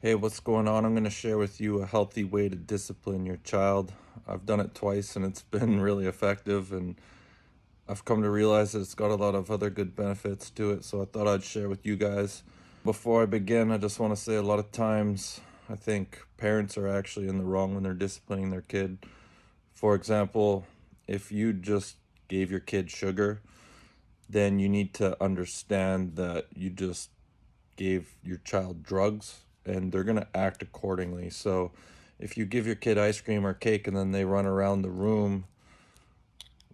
Hey, what's going on? I'm going to share with you a healthy way to discipline your child. I've done it twice and it's been really effective, and I've come to realize that it's got a lot of other good benefits to it, so I thought I'd share with you guys. Before I begin, I just want to say a lot of times I think parents are actually in the wrong when they're disciplining their kid. For example, if you just gave your kid sugar, then you need to understand that you just gave your child drugs and they're going to act accordingly. So if you give your kid ice cream or cake and then they run around the room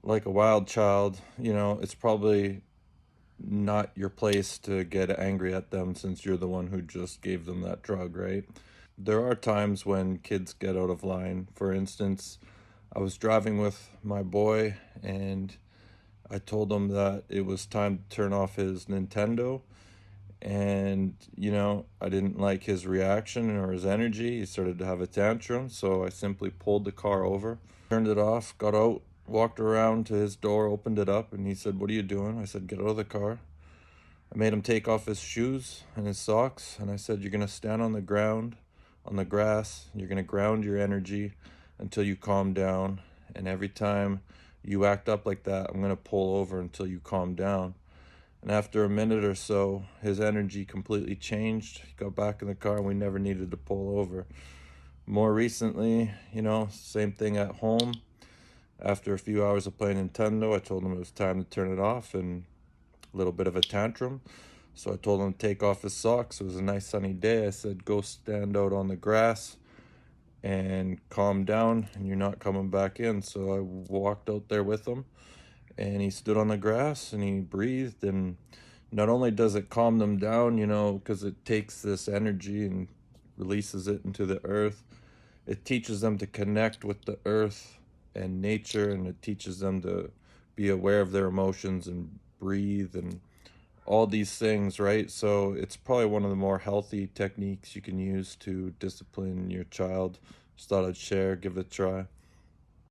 like a wild child, it's probably not your place to get angry at them since you're the one who just gave them that drug, right? There are times when kids get out of line. For instance, I was driving with my boy and I told him that it was time to turn off his Nintendo, and I didn't like his reaction or his energy. He started to have a tantrum, so I simply pulled the car over, turned it off, got out, walked around to his door, opened it up, and he said, "What are you doing?" I said, "Get out of the car." I made him take off his shoes and his socks, and I said, "You're going to stand on the ground, on the grass. You're going to ground your energy until you calm down, and every time you act up like that, I'm going to pull over until you calm down." And after a minute or so, his energy completely changed. He got back in the car and we never needed to pull over. More recently, same thing at home. After a few hours of playing Nintendo, I told him it was time to turn it off and a little bit of a tantrum. So I told him to take off his socks. It was a nice sunny day. I said, "Go stand out on the grass and calm down, and you're not coming back in." So I walked out there with him, and he stood on the grass and he breathed, and not only does it calm them down, because it takes this energy and releases it into the earth, it teaches them to connect with the earth and nature, and it teaches them to be aware of their emotions and breathe and all these things, right? So it's probably one of the more healthy techniques you can use to discipline your child. Just thought I'd share, give it a try.